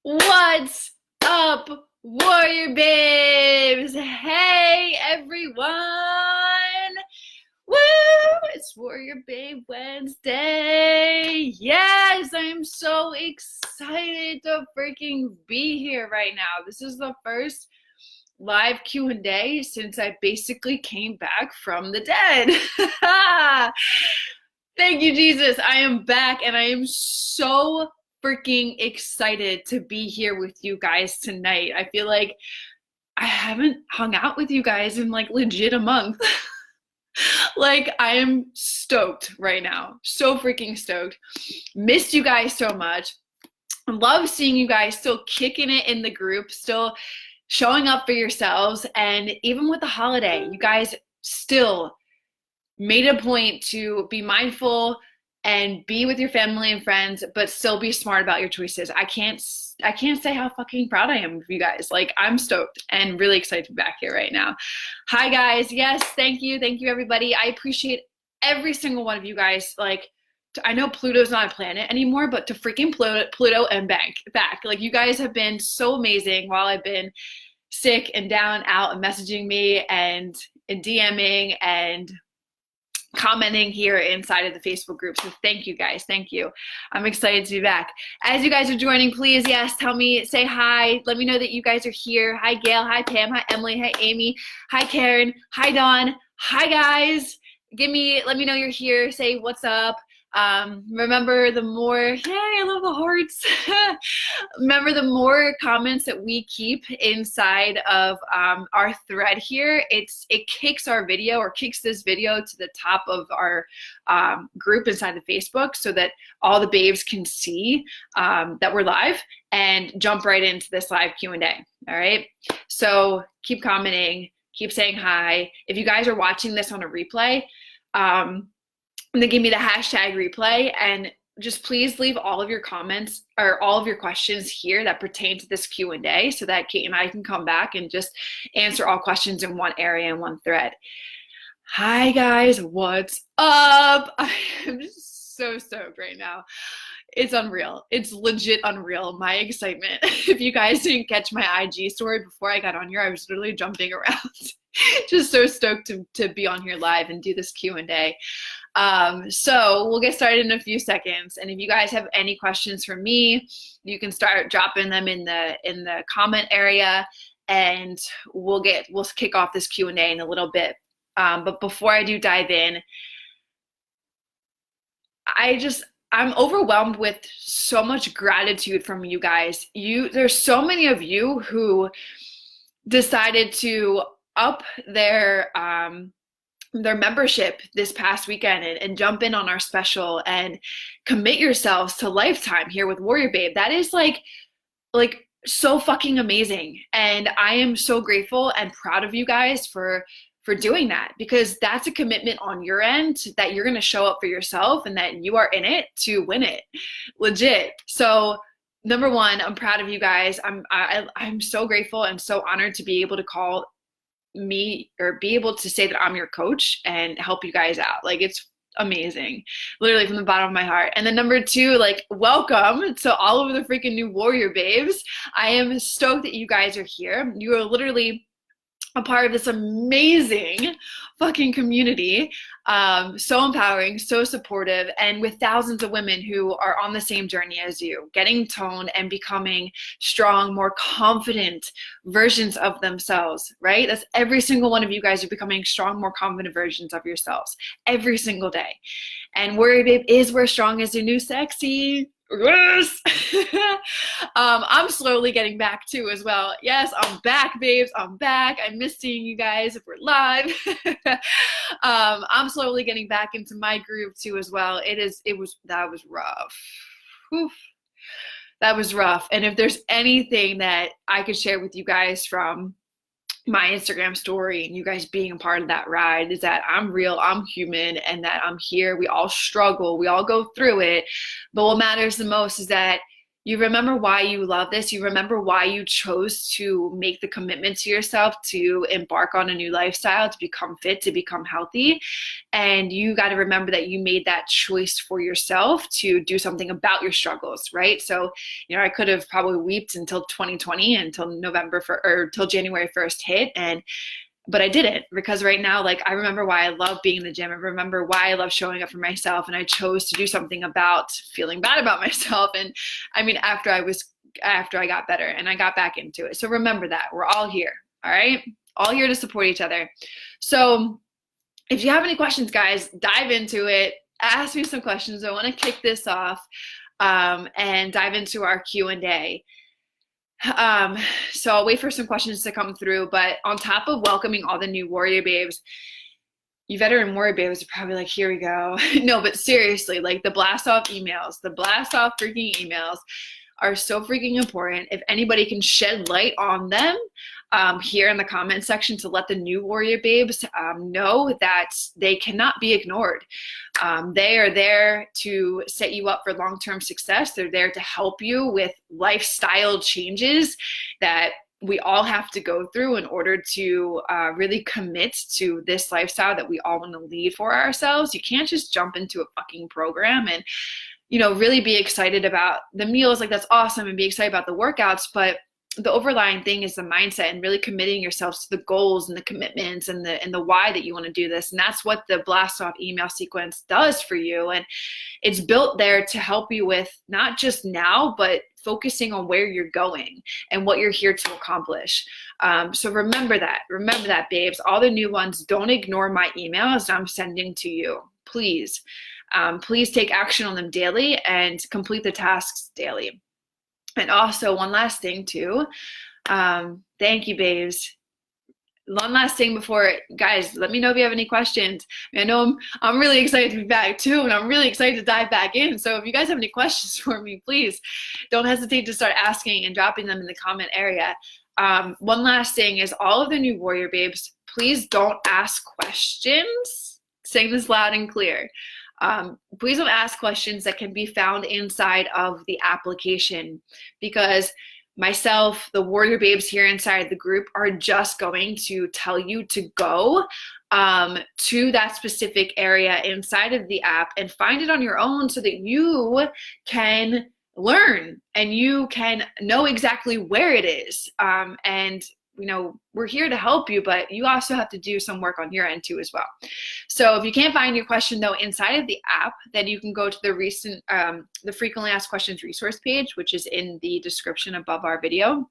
What's up, Warrior Babes? Hey, everyone! Woo! It's Warrior Babe Wednesday. Yes, I am so excited to freaking be here right now. This is the first live Q&A since I basically came back from the dead. Thank you, Jesus. I am back and I am so freaking excited to be here with you guys tonight. I feel like I haven't hung out with you guys in like legit a month. Like, I am stoked right now. So freaking stoked. Missed you guys so much. Love seeing you guys still kicking it in the group, still showing up for yourselves. And even with the holiday, you guys still made a point to be mindful and be with your family and friends, but still be smart about your choices. I can't say how fucking proud I am of you guys. Like, I'm stoked and really excited to be back here right now. Hi guys. Yes, thank you everybody. I appreciate every single one of you guys. Like, I know Pluto's not a planet anymore, but to freaking Pluto and back. Like, you guys have been so amazing while I've been sick and down, out, and messaging me and DMing and commenting here inside of the Facebook group. So thank you guys. Thank you. I'm excited to be back. As you guys are joining, please, yes, tell me, say hi. Let me know that you guys are here. Hi, Gail. Hi, Pam. Hi, Emily. Hi, Amy. Hi, Karen. Hi, Dawn. Hi, guys. Let me know you're here. Say what's up. Remember, the more, yay, I love the hearts. Remember, the more comments that we keep inside of our thread here, it kicks our video, or kicks this video to the top of our group inside the Facebook, so that all the babes can see that we're live and jump right into this live Q&A. All right, so keep commenting, keep saying hi. If you guys are watching this on a replay, and then give me the hashtag replay, and just please leave all of your comments or all of your questions here that pertain to this Q&A, so that Kate and I can come back and just answer all questions in one area and one thread. Hi guys, what's up? I'm just so stoked right now. It's unreal. It's legit unreal, my excitement. If you guys didn't catch my IG story before I got on here, I was literally jumping around. Just so stoked to be on here live and do this Q&A. So we'll get started in a few seconds. And if you guys have any questions for me, you can start dropping them in the comment area, and we'll kick off this Q&A in a little bit. But before I do dive in, I'm overwhelmed with so much gratitude from you guys. There's so many of you who decided to up their membership this past weekend and jump in on our special and commit yourselves to lifetime here with WarriorBabe. That is like so fucking amazing. And I am so grateful and proud of you guys for doing that, because that's a commitment on your end that you're going to show up for yourself and that you are in it to win it. Legit. So number one, I'm proud of you guys. I'm so grateful and so honored to be able to call me, or be able to say that I'm your coach and help you guys out. Like, it's amazing, literally from the bottom of my heart. And then number two, like, welcome to all of the freaking new Warrior Babes. I am stoked that you guys are here. You are literally a part of this amazing fucking community. So empowering, so supportive, and with thousands of women who are on the same journey as you, getting toned and becoming strong, more confident versions of themselves, right? That's every single one of you guys are becoming strong, more confident versions of yourselves every single day. And WarriorBabe is where strong is the new sexy. Yes. I'm slowly getting back too as well. Yes, I'm back, babes. I'm back. I miss seeing you guys if we're live. I'm slowly getting back into my groove too as well. That was rough. Oof. That was rough. And if there's anything that I could share with you guys from my Instagram story and you guys being a part of that ride, is that I'm real, I'm human, and that I'm here. We all struggle, we all go through it. But what matters the most is that You remember why you love this. You remember why you chose to make the commitment to yourself to embark on a new lifestyle, to become fit, to become healthy. And you got to remember that you made that choice for yourself to do something about your struggles, right? So, I could have probably wept until 2020, until till January 1st hit. But I didn't, because right now, like, I remember why I love being in the gym. I remember why I love showing up for myself. And I chose to do something about feeling bad about myself. And I mean, after I got better and I got back into it. So remember that we're all here. All right. All here to support each other. So if you have any questions, guys, dive into it. Ask me some questions. I want to kick this off and dive into our Q&A. So I'll wait for some questions to come through, but on top of welcoming all the new Warrior Babes, you veteran Warrior Babes are probably like, here we go. No, but seriously, like the blast off freaking emails are so freaking important. If anybody can shed light on them here in the comment section to let the new Warrior Babes know that they cannot be ignored. They are there to set you up for long-term success. They're there to help you with lifestyle changes that we all have to go through in order to really commit to this lifestyle that we all want to lead for ourselves. You can't just jump into a fucking program and really be excited about the meals. Like, that's awesome, and be excited about the workouts, but the overlying thing is the mindset and really committing yourselves to the goals and the commitments and the why that you want to do this. And that's what the blast off email sequence does for you. And it's built there to help you with not just now, but focusing on where you're going and what you're here to accomplish. So remember that, babes. All the new ones, don't ignore my emails I'm sending to you. Please take action on them daily and complete the tasks daily. And also, one last thing too. Thank you, babes. One last thing before, guys, let me know if you have any questions. I know I'm really excited to be back too, and I'm really excited to dive back in. So if you guys have any questions for me, please don't hesitate to start asking and dropping them in the comment area. One last thing is, all of the new Warrior Babes, please don't ask questions. Saying this loud and clear. Please don't ask questions that can be found inside of the application, because myself, the Warrior Babes here inside the group, are just going to tell you to go to that specific area inside of the app and find it on your own so that you can learn and you can know exactly where it is. And we're here to help you, but you also have to do some work on your end too as well. So if you can't find your question though inside of the app, then you can go to the frequently asked questions resource page, which is in the description above our video.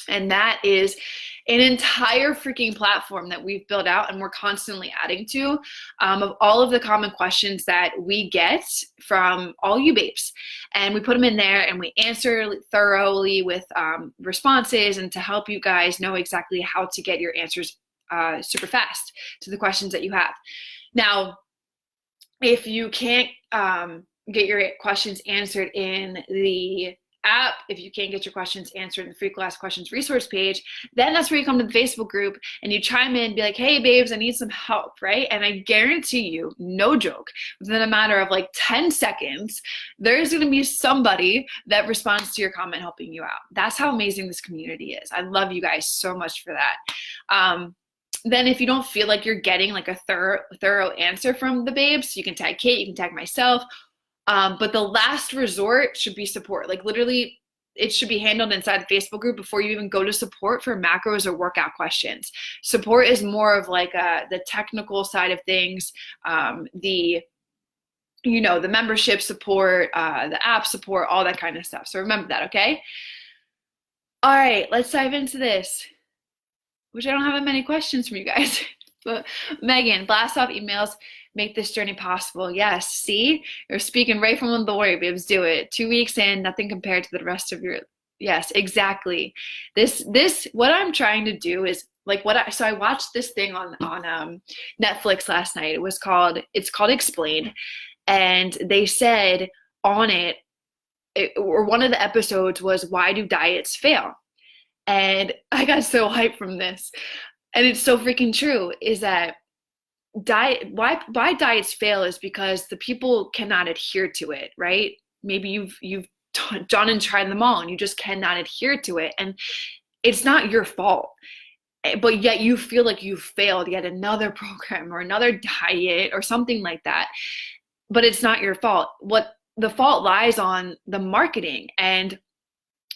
And that is an entire freaking platform that we've built out and we're constantly adding to, of all of the common questions that we get from all you babes. And we put them in there and we answer thoroughly with responses, and to help you guys know exactly how to get your answers super fast to the questions that you have. Now, if you can't get your questions answered in the app, if you can't get your questions answered in the frequently asked questions resource page, then that's where you come to the Facebook group and you chime in and be like, hey babes, I need some help, right? And I guarantee you, no joke, within a matter of like 10 seconds, there's going to be somebody that responds to your comment helping you out. That's how amazing this community is. I love you guys so much for that. Then if you don't feel like you're getting like a thorough answer from the babes, you can tag Kate, you can tag myself. But the last resort should be support. Like, literally, it should be handled inside the Facebook group before you even go to support for macros or workout questions. Support is more of like the technical side of things, the membership support, the app support, all that kind of stuff. So remember that, okay? All right, let's dive into this, which I don't have that many questions from you guys. But Megan, blast off emails, make this journey possible. Yes, see, you're speaking right from one of the Warrior Babes. Do it. 2 weeks in, nothing compared to the rest of your. Yes, exactly. This what I'm trying to do is like so I watched this thing on Netflix last night. It's called Explained, and they said on it, or one of the episodes was, why do diets fail? And I got so hyped from this. And it's so freaking true, is that why diets fail is because the people cannot adhere to it, right? Maybe you've done and tried them all, and you just cannot adhere to it. And it's not your fault, but yet you feel like you failed yet another program or another diet or something like that. But it's not your fault. What the fault lies on the marketing and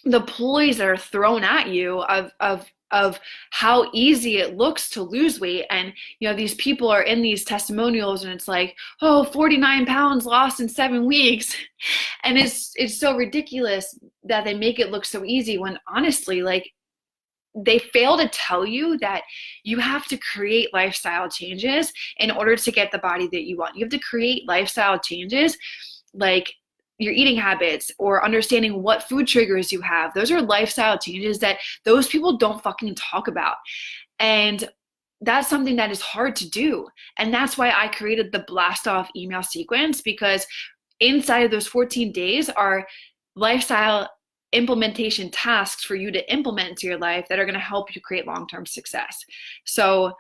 the ploys that are thrown at you of how easy it looks to lose weight. And these people are in these testimonials and it's like, oh, 49 pounds lost in 7 weeks. And it's so ridiculous that they make it look so easy, when honestly, like, they fail to tell you that you have to create lifestyle changes in order to get the body that you want. You have to create lifestyle changes like your eating habits or understanding what food triggers you have. Those are lifestyle changes that those people don't fucking talk about. And that's something that is hard to do. And that's why I created the blast off email sequence, because inside of those 14 days are lifestyle implementation tasks for you to implement into your life that are going to help you create long-term success. So,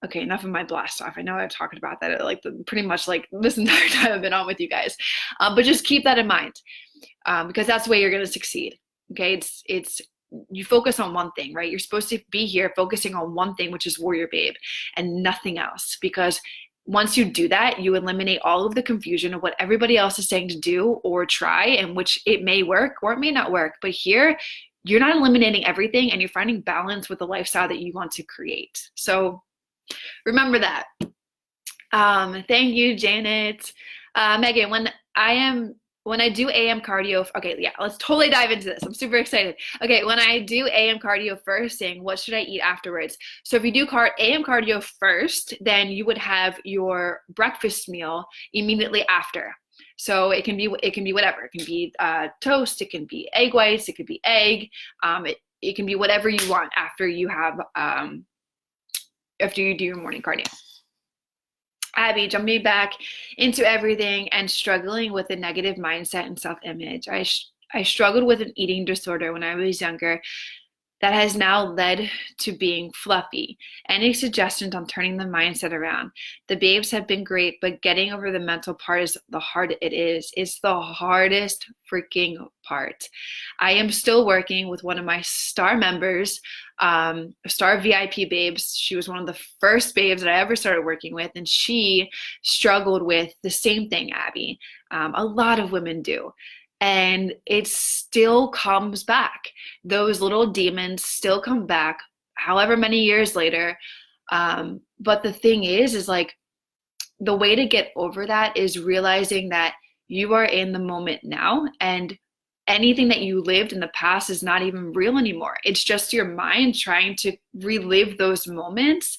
okay, enough of my blast off. I know I've talked about that like pretty much like this entire time I've been on with you guys, but just keep that in mind, because that's the way you're going to succeed. Okay, it's you focus on one thing, right? You're supposed to be here focusing on one thing, which is WarriorBabe, and nothing else. Because once you do that, you eliminate all of the confusion of what everybody else is saying to do or try, and which it may work or it may not work. But here, you're not eliminating everything, and you're finding balance with the lifestyle that you want to create. So remember that. Thank you, Janet. Megan, when I do AM cardio, okay, yeah, let's totally dive into this. I'm super excited. Okay, when I do AM cardio first thing, what should I eat afterwards? So if you do AM cardio first, then you would have your breakfast meal immediately after. So it can be whatever. It can be toast, it can be egg whites, it could be egg. It can be whatever you want after you have after you do your morning cardio. Abby, jumping back into everything and struggling with a negative mindset and self-image. I struggled with an eating disorder when I was younger that has now led to being fluffy. Any suggestions on turning the mindset around? The babes have been great, but getting over the mental part is the hard it is. It's the hardest freaking part. I am still working with one of my star members, star VIP babes. She was one of the first babes that I ever started working with, and she struggled with the same thing, Abby. A lot of women do. And it still comes back. Those little demons still come back however many years later. But the thing is like, the way to get over that is realizing that you are in the moment now, and anything that you lived in the past is not even real anymore. It's just your mind trying to relive those moments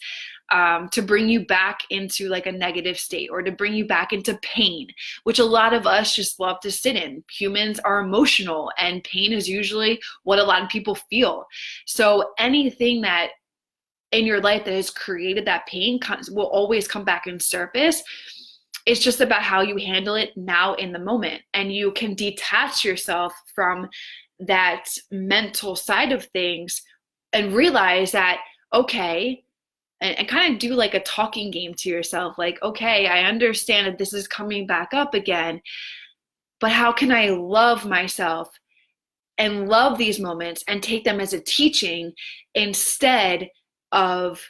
to bring you back into like a negative state, or to bring you back into pain, which a lot of us just love to sit in. Humans are emotional, and pain is usually what a lot of people feel. So anything that in your life that has created that pain will always come back and surface. It's just about how you handle it now in the moment. And you can detach yourself from that mental side of things and realize that, okay, and kind of do like a talking game to yourself. Like, okay, I understand that this is coming back up again, but how can I love myself and love these moments and take them as a teaching instead of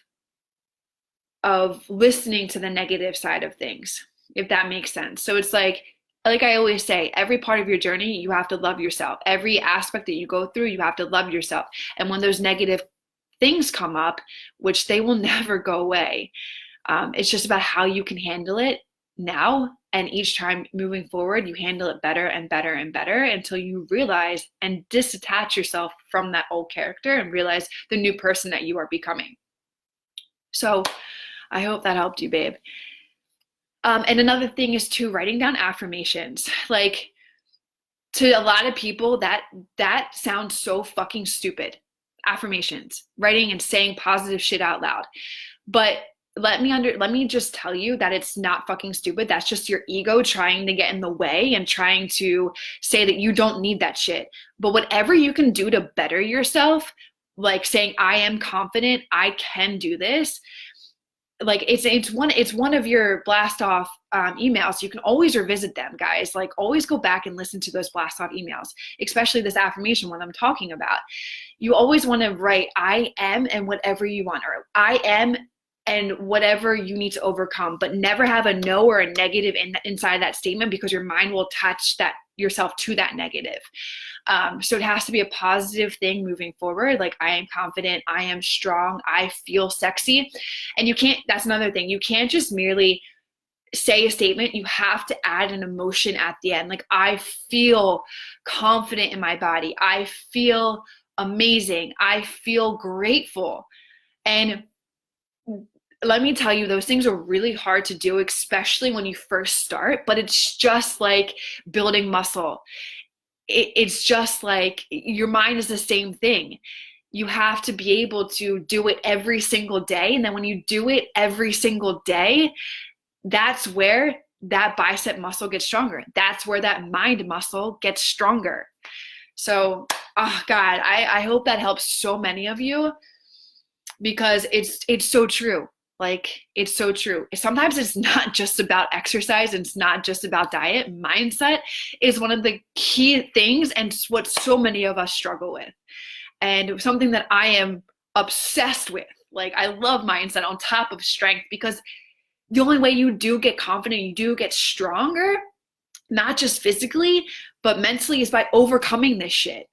listening to the negative side of things, if that makes sense. So it's like I always say, every part of your journey, you have to love yourself. Every aspect that you go through, you have to love yourself. And when those negative things come up, which they will never go away, it's just about how you can handle it now. And each time moving forward, you handle it better and better and better until you realize and disattach yourself from that old character and realize the new person that you are becoming. So I hope that helped you, babe. And another thing is too, writing down affirmations. Like, to a lot of people, that sounds so fucking stupid. Affirmations, writing and saying positive shit out loud. But let me just tell you that it's not fucking stupid. That's just your ego trying to get in the way and trying to say that you don't need that shit. But whatever you can do to better yourself, like saying, I am confident, I can do this. Like it's one of your blast off emails, you can always revisit them, guys. Like, always go back and listen to those blast off emails, especially this affirmation one I'm talking about. You always want to write, I am and whatever you want, or I am and whatever you need to overcome, but never have a no or a negative inside that statement, because your mind will attach that yourself to that negative. So it has to be a positive thing moving forward. Like, I am confident, I am strong, I feel sexy. And you can't, that's another thing, you can't just merely say a statement, you have to add an emotion at the end. Like, I feel confident in my body, I feel amazing, I feel grateful. And let me tell you, those things are really hard to do, especially when you first start, but it's just like building muscle. It's just like your mind is the same thing. You have to be able to do it every single day. And then when you do it every single day, that's where that bicep muscle gets stronger. That's where that mind muscle gets stronger. So, oh God, I hope that helps so many of you, because it's so true. Like, it's so true. Sometimes it's not just about exercise. It's not just about diet. Mindset is one of the key things, and what so many of us struggle with. And something that I am obsessed with. Like, I love mindset on top of strength, because the only way you do get confident, you do get stronger, not just physically, but mentally, is by overcoming this shit.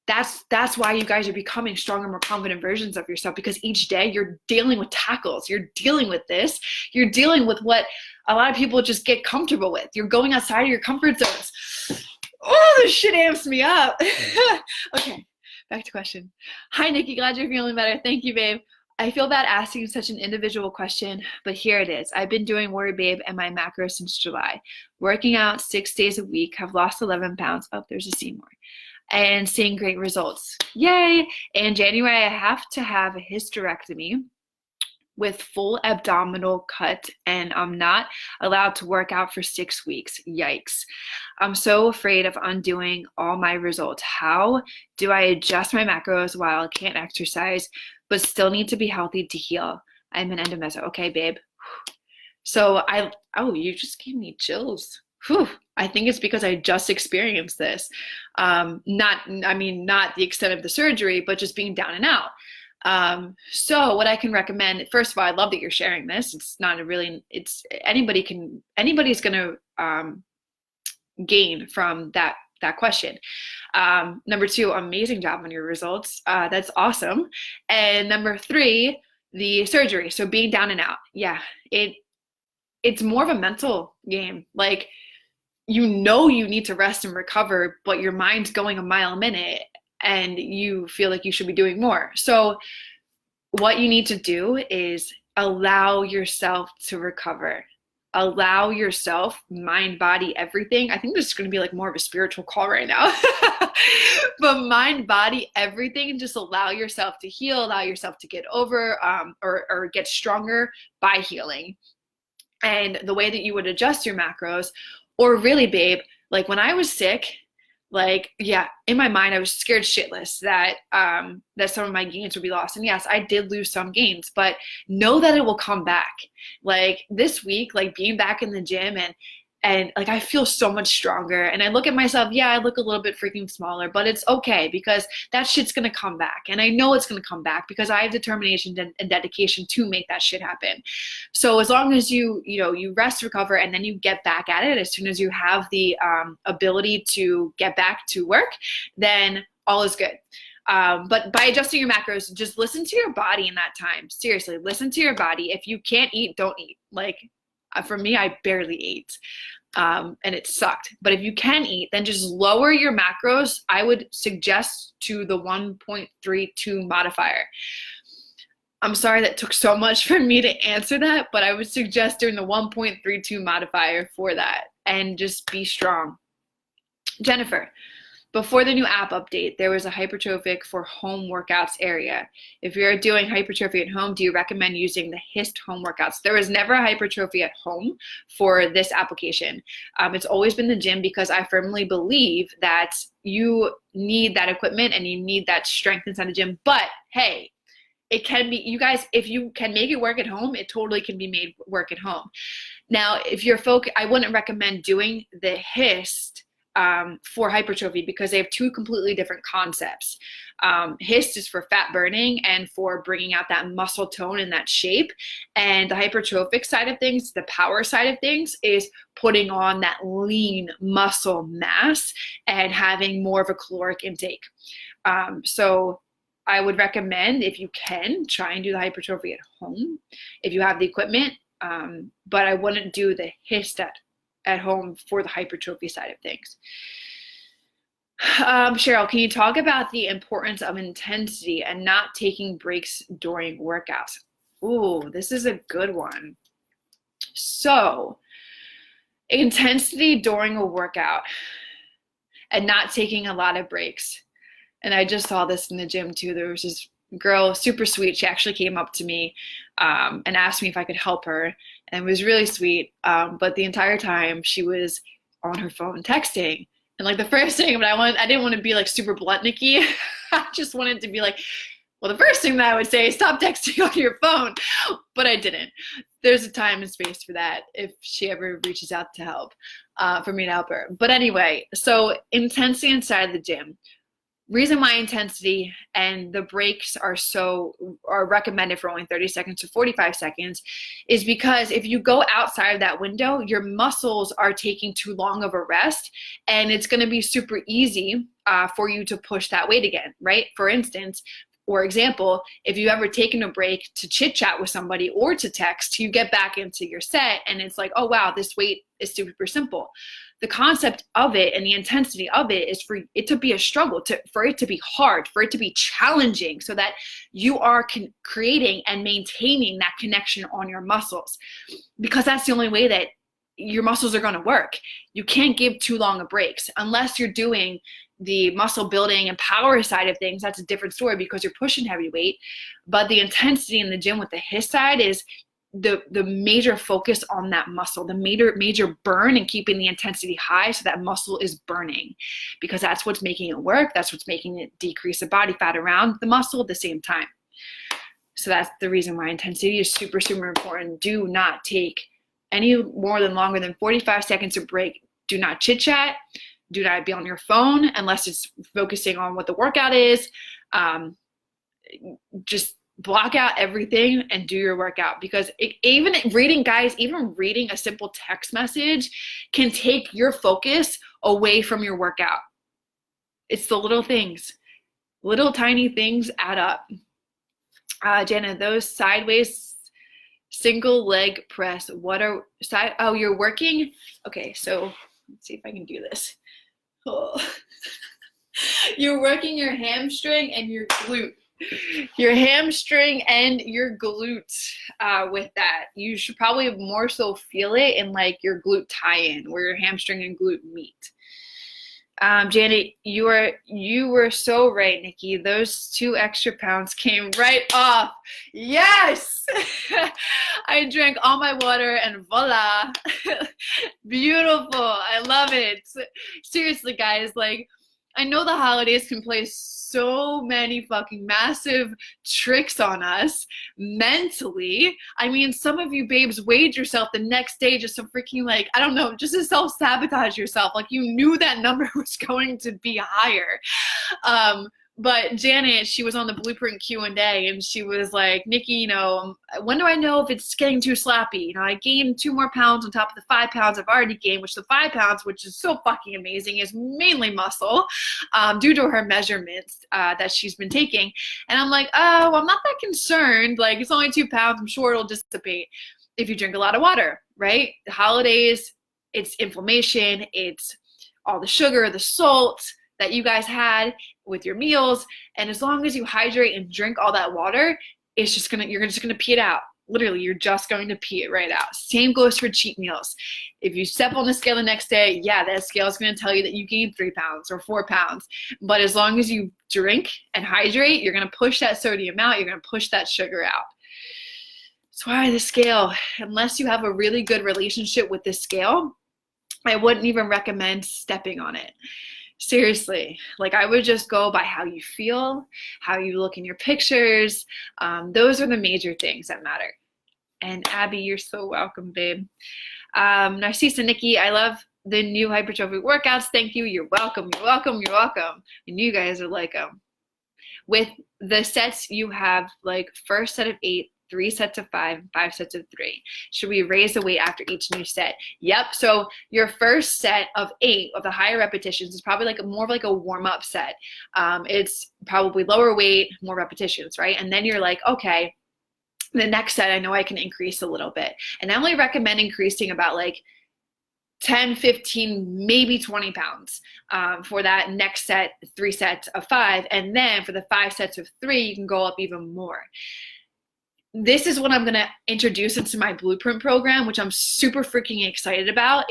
That's why you guys are becoming stronger, more confident versions of yourself, because each day you're dealing with tackles. You're dealing with this. You're dealing with what a lot of people just get comfortable with. You're going outside of your comfort zones. Oh, this shit amps me up. Okay, back to question. Hi, Nikki. Glad you're feeling better. Thank you, babe. I feel bad asking such an individual question, but here it is. I've been doing WarriorBabe and my macros since July. Working out 6 days a week. Have lost 11 pounds. Oh, there's a Seymour. And seeing great results. Yay! In January, I have to have a hysterectomy with full abdominal cut, and I'm not allowed to work out for 6 weeks. Yikes. I'm so afraid of undoing all my results. How do I adjust my macros while I can't exercise, but still need to be healthy to heal? I'm an endomeso. Okay, babe. So you just gave me chills. Whew. I think it's because I just experienced this. Not the extent of the surgery, but just being down and out. So what I can recommend, first of all, I love that you're sharing this. Anybody's going to gain from that question. Number 2, amazing job on your results. That's awesome. And number 3, the surgery. So being down and out. Yeah, it's more of a mental game. Like, you need to rest and recover, but your mind's going a mile a minute and you feel like you should be doing more. So what you need to do is allow yourself to recover. Allow yourself, mind, body, everything. I think this is going to be like more of a spiritual call right now. But mind, body, everything, just allow yourself to heal, allow yourself to get over or get stronger by healing. And the way that you would adjust your macros, or really, babe, like when I was sick, like, yeah, in my mind, I was scared shitless that some of my gains would be lost. And yes, I did lose some gains, but know that it will come back. Like this week, like being back in the gym and like I feel so much stronger. And I look at myself, yeah, I look a little bit freaking smaller, but it's okay because that shit's gonna come back. And I know it's gonna come back because I have determination and dedication to make that shit happen. So as long as you rest, recover, and then you get back at it as soon as you have the ability to get back to work, then all is good. But by adjusting your macros, just listen to your body in that time. Seriously, listen to your body. If you can't eat, don't eat. Like for me, I barely ate and it sucked. But if you can eat, then just lower your macros. I would suggest to the 1.32 modifier. I'm sorry that took so much for me to answer that, but I would suggest doing the 1.32 modifier for that and just be strong. Jennifer, before the new app update, there was a hypertrophic for home workouts area. If you're doing hypertrophy at home, do you recommend using the HIST home workouts? There was never a hypertrophy at home for this application. It's always been the gym because I firmly believe that you need that equipment and you need that strength inside the gym. But hey, it can be, you guys, if you can make it work at home, it totally can be made work at home. Now, if you're I wouldn't recommend doing the HIST for hypertrophy because they have two completely different concepts. HIST is for fat burning and for bringing out that muscle tone and that shape. And the hypertrophic side of things, the power side of things, is putting on that lean muscle mass and having more of a caloric intake. So I would recommend, if you can, try and do the hypertrophy at home if you have the equipment. But I wouldn't do the HIST at home for the hypertrophy side of things. Cheryl, can you talk about the importance of intensity and not taking breaks during workouts? Ooh, this is a good one. So, intensity during a workout and not taking a lot of breaks. And I just saw this in the gym too. There was this girl, super sweet. She actually came up to me and asked me if I could help her. And it was really sweet. But the entire time she was on her phone texting. And like the first thing, but I didn't want to be like super blunt, Nikki. I just wanted to be like, well, the first thing that I would say is stop texting on your phone. But I didn't. There's a time and space for that if she ever reaches out to help, for me to help her. But anyway, so intensity inside the gym. Reason why intensity and the breaks are recommended for only 30 seconds to 45 seconds is because if you go outside of that window, your muscles are taking too long of a rest, and it's going to be super easy for you to push that weight again, right? For instance, or example, if you've ever taken a break to chit chat with somebody or to text, you get back into your set and it's like, oh wow, this weight is super simple. The concept of it and the intensity of it is for it to be a struggle, for it to be hard, for it to be challenging, so that you are creating and maintaining that connection on your muscles, because that's the only way that your muscles are going to work. You can't give too long of breaks unless you're doing the muscle building and power side of things. That's a different story because you're pushing heavy weight. But the intensity in the gym with the HIST side is the major focus on that muscle, the major burn, and keeping the intensity high so that muscle is burning, because that's what's making it work. That's what's making it decrease the body fat around the muscle at the same time. So that's the reason why intensity is super, super important. Do not take any more than longer than 45 seconds of break. Do not chit chat. Do not be on your phone unless it's focusing on what the workout is. Just block out everything and do your workout, because even reading a simple text message can take your focus away from your workout. It's the little things. Little tiny things add up. Jana, those sideways single leg press, you're working? Okay, so let's see if I can do this. Oh. You're working your hamstring and your glute. Your hamstring and your glute with that. You should probably more so feel it in like your glute tie-in, where your hamstring and glute meet. Janet, you were so right, Nikki. Those 2 extra pounds came right off. Yes! I drank all my water and voila. Beautiful. I love it. Seriously, guys, like, I know the holidays can play so many fucking massive tricks on us mentally. I mean, some of you babes weighed yourself the next day just to freaking, like, I don't know, just to self-sabotage yourself. Like, you knew that number was going to be higher. But Janet, she was on the Blueprint Q&A and she was like, Nikki, when do I know if it's getting too slappy? I gained 2 more pounds on top of the 5 pounds I've already gained, which the 5 pounds, which is so fucking amazing, is mainly muscle due to her measurements that she's been taking. And I'm like, oh, I'm not that concerned. Like, it's only 2 pounds. I'm sure it'll dissipate if you drink a lot of water, right? The holidays, it's inflammation, it's all the sugar, the salt that you guys had with your meals, and as long as you hydrate and drink all that water, you're just gonna pee it out. Literally, you're just going to pee it right out. Same goes for cheat meals. If you step on the scale the next day, yeah, that scale is going to tell you that you gained 3 pounds or 4 pounds. But as long as you drink and hydrate, you're going to push that sodium out. You're going to push that sugar out. That's why the scale, unless you have a really good relationship with the scale, I wouldn't even recommend stepping on it. Seriously, like I would just go by how you feel, how you look in your pictures. Those are the major things that matter. And Abby, you're so welcome, babe. Narcissa, Nikki, I love the new hypertrophy workouts. Thank you. You're welcome. You're welcome. You're welcome. And you guys are like, with the sets, you have like first set of 8, 3 sets of 5, 5 sets of 3. Should we raise the weight after each new set? Yep. So your first set of 8 of the higher repetitions is probably like more of like a warm-up set. It's probably lower weight, more repetitions, right? And then you're like, okay, the next set, I know I can increase a little bit. And I only recommend increasing about like 10, 15, maybe 20 pounds for that next set, 3 sets of 5. And then for the 5 sets of 3, you can go up even more. This is what I'm going to introduce into my blueprint program, which I'm super freaking excited about.